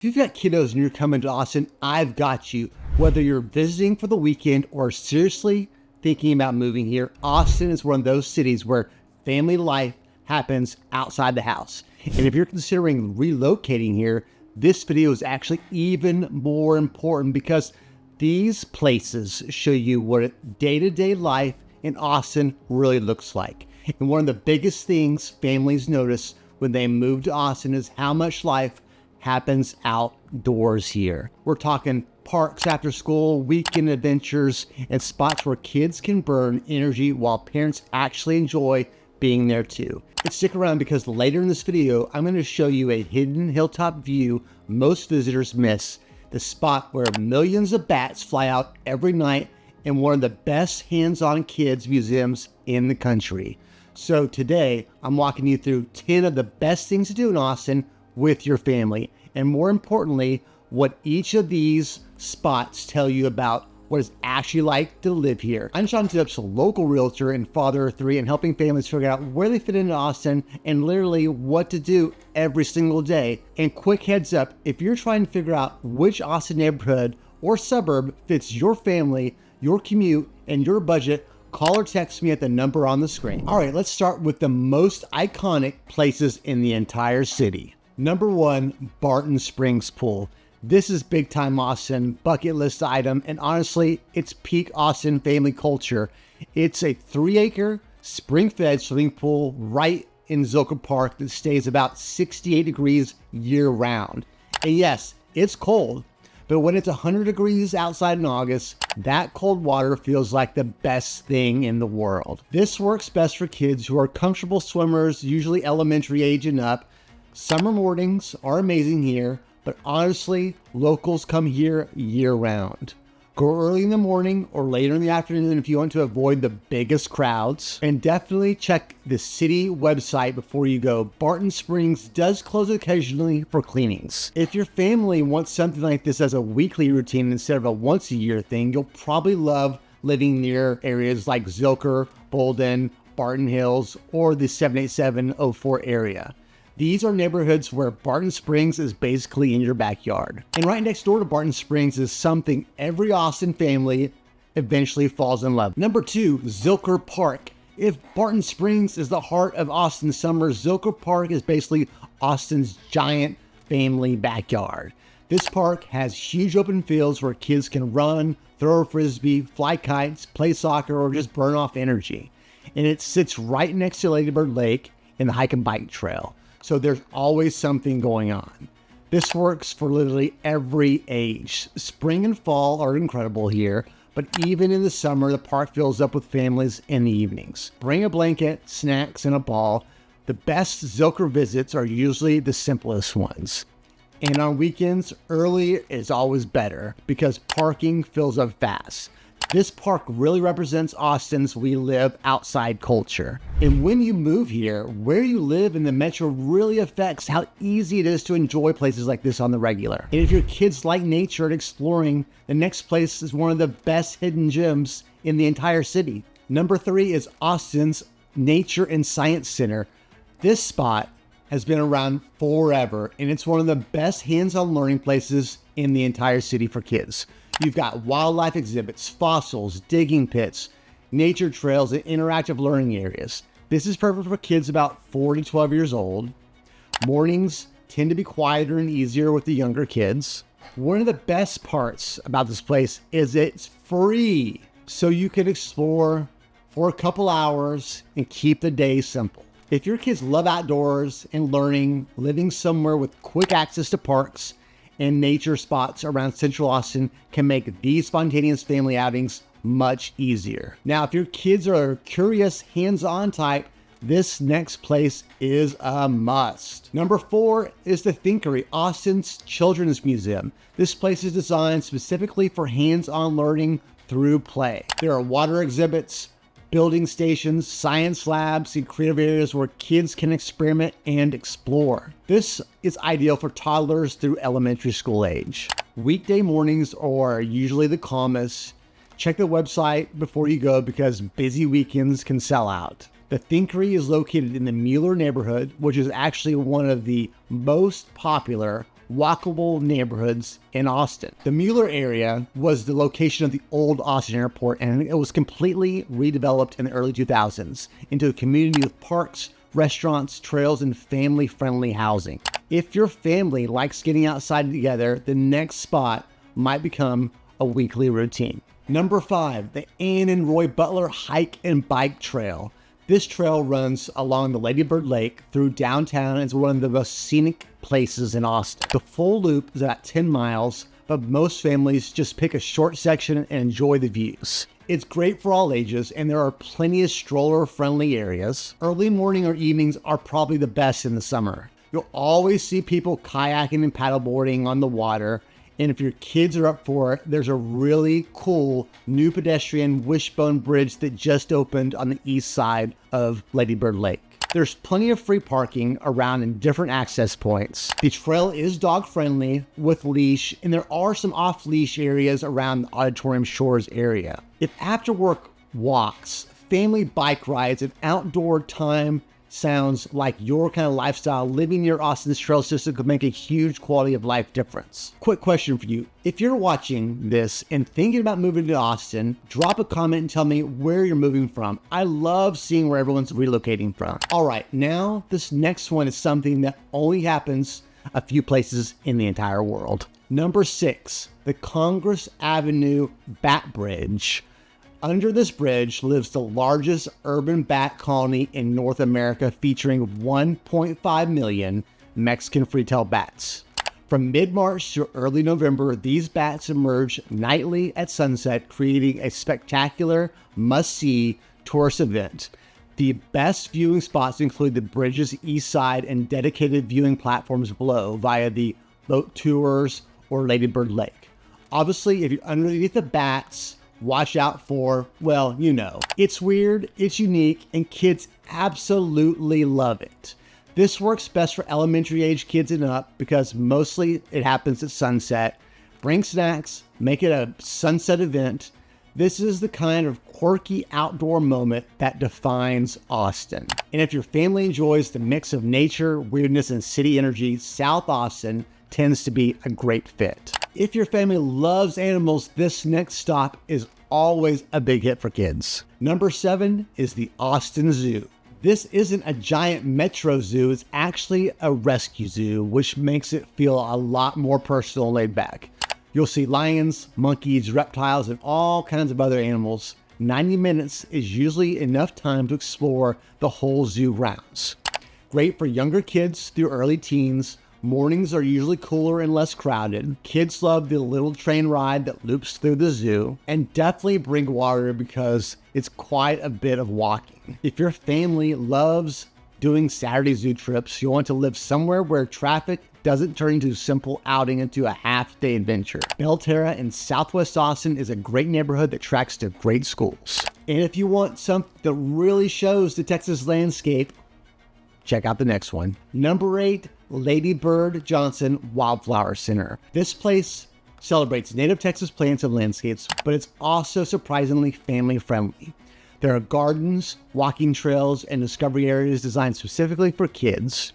If you've got kiddos and you're coming to Austin, I've got you. Whether you're visiting for the weekend or seriously thinking about moving here, Austin is one of those cities where family life happens outside the house. And if you're considering relocating here, this video is actually even more important because these places show you what day-to-day life in Austin really looks like. And one of the biggest things families notice when they move to Austin is how much life happens outdoors here. We're talking parks after school, weekend adventures, and spots where kids can burn energy while parents actually enjoy being there too. And stick around because later in this video, I'm going to show you a hidden hilltop view most visitors miss, the spot where millions of bats fly out every night and one of the best hands-on kids museums in the country. So today, I'm walking you through 10 of the best things to do in Austin with your family, and more importantly, what each of these spots tell you about what it's actually like to live here. I'm Sean Tips, a local realtor and father of three, and helping families figure out where they fit into Austin and literally what to do every single day. And quick heads up, if you're trying to figure out which Austin neighborhood or suburb fits your family, your commute, and your budget, call or text me at the number on the screen. All right, let's start with the most iconic places in the entire city. Number 1, Barton Springs Pool. This is big time Austin, bucket list item, and honestly, it's peak Austin family culture. It's a 3-acre spring-fed swimming pool right in Zilker Park that stays about 68 degrees year-round. And yes, it's cold, but when it's 100 degrees outside in August, that cold water feels like the best thing in the world. This works best for kids who are comfortable swimmers, usually elementary age and up. Summer mornings are amazing here, but honestly, locals come here year-round. Go early in the morning or later in the afternoon if you want to avoid the biggest crowds. And definitely check the city website before you go. Barton Springs does close occasionally for cleanings. If your family wants something like this as a weekly routine instead of a once-a-year thing, you'll probably love living near areas like Zilker, Bolden, Barton Hills, or the 78704 area. These are neighborhoods where Barton Springs is basically in your backyard. And right next door to Barton Springs is something every Austin family eventually falls in love. Number 2, Zilker Park. If Barton Springs is the heart of Austin summer, Zilker Park is basically Austin's giant family backyard. This park has huge open fields where kids can run, throw a frisbee, fly kites, play soccer, or just burn off energy. And it sits right next to Lady Bird Lake and the hike and bike trail. So there's always something going on. This works for literally every age. Spring and fall are incredible here, but even in the summer, the park fills up with families in the evenings. Bring a blanket, snacks, and a ball. The best Zilker visits are usually the simplest ones. And on weekends, early is always better because parking fills up fast. This park really represents Austin's we live outside culture. And when you move here, where you live in the metro really affects how easy it is to enjoy places like this on the regular. And if your kids like nature and exploring, the next place is one of the best hidden gems in the entire city. Number 3 is Austin's Nature and Science Center. This spot has been around forever, and it's one of the best hands-on learning places in the entire city for kids. You've got wildlife exhibits, fossils, digging pits, nature trails, and interactive learning areas. This is perfect for kids about 4 to 12 years old. Mornings tend to be quieter and easier with the younger kids. One of the best parts about this place is it's free, so you can explore for a couple hours and keep the day simple. If your kids love outdoors and learning, living somewhere with quick access to parks and nature spots around Central Austin can make these spontaneous family outings much easier. Now, if your kids are a curious, hands-on type, this next place is a must. Number 4 is the Thinkery, Austin's Children's Museum. This place is designed specifically for hands-on learning through play. There are water exhibits, building stations, science labs, and creative areas where kids can experiment and explore. This is ideal for toddlers through elementary school age. Weekday mornings are usually the calmest. Check the website before you go because busy weekends can sell out. The Thinkery is located in the Mueller neighborhood, which is actually one of the most popular walkable neighborhoods in Austin. The Mueller area was the location of the old Austin airport, and it was completely redeveloped in the early 2000s into a community with parks, restaurants, trails, and family-friendly housing. If your family likes getting outside together, the next spot might become a weekly routine. Number 5, the Ann and Roy Butler Hike and Bike Trail. This trail runs along the Lady Bird Lake through downtown and is one of the most scenic places in Austin. The full loop is about 10 miles, but most families just pick a short section and enjoy the views. It's great for all ages, and there are plenty of stroller-friendly areas. Early morning or evenings are probably the best in the summer. You'll always see people kayaking and paddleboarding on the water, and if your kids are up for it, there's a really cool new pedestrian wishbone bridge that just opened on the east side of Lady Bird Lake. There's plenty of free parking around in different access points. The trail is dog friendly with leash, and there are some off leash areas around the Auditorium Shores area. If after work walks, family bike rides, and outdoor time sounds like your kind of lifestyle, living near Austin's trail system could make a huge quality of life difference. Quick question for you. If you're watching this and thinking about moving to Austin, drop a comment and tell me where you're moving from. I love seeing where everyone's relocating from. All right, now this next one is something that only happens a few places in the entire world. Number 6, the Congress Avenue Bat Bridge. Under this bridge lives the largest urban bat colony in North America, featuring 1.5 million Mexican free-tailed bats. From mid-March to early November, these bats emerge nightly at sunset, creating a spectacular, must-see tourist event. The best viewing spots include the bridge's east side and dedicated viewing platforms below via the boat tours or Lady Bird Lake. Obviously, if you're underneath the bats, watch out for, well, you know. It's weird, it's unique, and kids absolutely love it. This works best for elementary age kids and up because mostly it happens at sunset. Bring snacks, make it a sunset event. This is the kind of quirky outdoor moment that defines Austin. And if your family enjoys the mix of nature, weirdness, and city energy, South Austin tends to be a great fit. If your family loves animals, this next stop is always a big hit for kids. Number 7 is the Austin Zoo. This isn't a giant metro zoo, it's actually a rescue zoo, which makes it feel a lot more personal and laid back. You'll see lions, monkeys, reptiles, and all kinds of other animals. 90 minutes is usually enough time to explore the whole zoo grounds. Great for younger kids through early teens. Mornings are usually cooler and less crowded. Kids love the little train ride that loops through the zoo. And definitely bring water because it's quite a bit of walking. If your family loves doing Saturday zoo trips, you want to live somewhere where traffic doesn't turn into a simple outing into a half-day adventure. Belterra in Southwest Austin is a great neighborhood that tracks to great schools. And if you want something that really shows the Texas landscape, check out the next one. Number 8, Lady Bird Johnson Wildflower Center. This place celebrates native Texas plants and landscapes, but it's also surprisingly family friendly. There are gardens, walking trails, and discovery areas designed specifically for kids.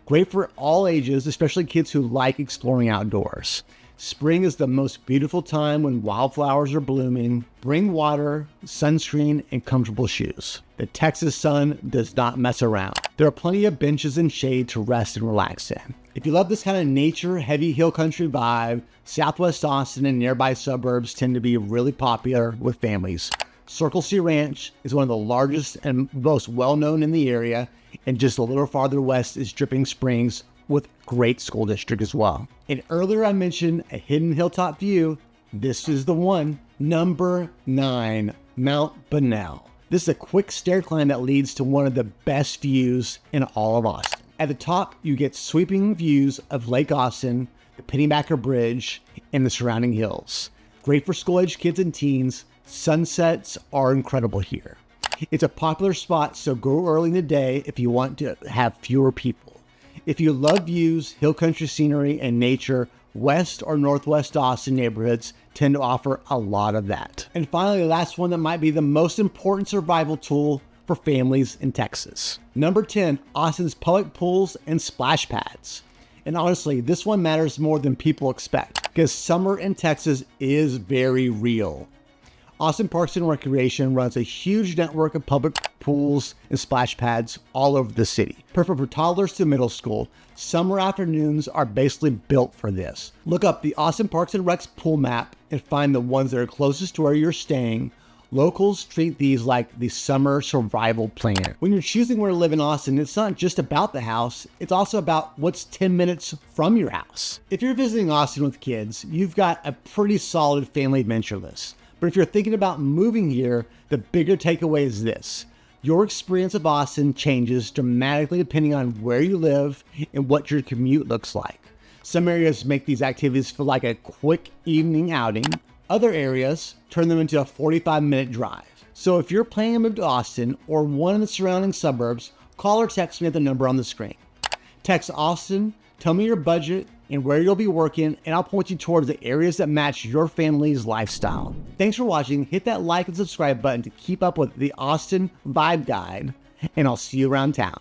Great for all ages, especially kids who like exploring outdoors. Spring is the most beautiful time when wildflowers are blooming. Bring water, sunscreen, and comfortable shoes. The Texas sun does not mess around. There are plenty of benches and shade to rest and relax in. If you love this kind of nature, heavy hill country vibe, Southwest Austin and nearby suburbs tend to be really popular with families. Circle C Ranch is one of the largest and most well-known in the area, and just a little farther west is Dripping Springs, with great school district as well. And earlier I mentioned a hidden hilltop view. This is the one. Number 9, Mount Bonnell. This is a quick stair climb that leads to one of the best views in all of Austin. At the top, you get sweeping views of Lake Austin, the Pennybacker Bridge, and the surrounding hills. Great for school-age kids and teens. Sunsets are incredible here. It's a popular spot, so go early in the day if you want to have fewer people. If you love views, hill country scenery, and nature, West or Northwest Austin neighborhoods tend to offer a lot of that. And finally, the last one that might be the most important survival tool for families in Texas. Number 10, Austin's public pools and splash pads. And honestly, this one matters more than people expect because summer in Texas is very real. Austin Parks and Recreation runs a huge network of public pools and splash pads all over the city. Perfect for toddlers to middle school, summer afternoons are basically built for this. Look up the Austin Parks and Rec's pool map and find the ones that are closest to where you're staying. Locals treat these like the summer survival plan. When you're choosing where to live in Austin, it's not just about the house, it's also about what's 10 minutes from your house. If you're visiting Austin with kids, you've got a pretty solid family adventure list. But if you're thinking about moving here, the bigger takeaway is this. Your experience of Austin changes dramatically depending on where you live and what your commute looks like. Some areas make these activities feel like a quick evening outing. Other areas turn them into a 45-minute drive. So if you're planning to move to Austin or one of the surrounding suburbs, call or text me at the number on the screen. Text Austin, tell me your budget and where you'll be working, and I'll point you towards the areas that match your family's lifestyle. Thanks for watching. Hit that like and subscribe button to keep up with the Austin Vibe Guide, and I'll see you around town.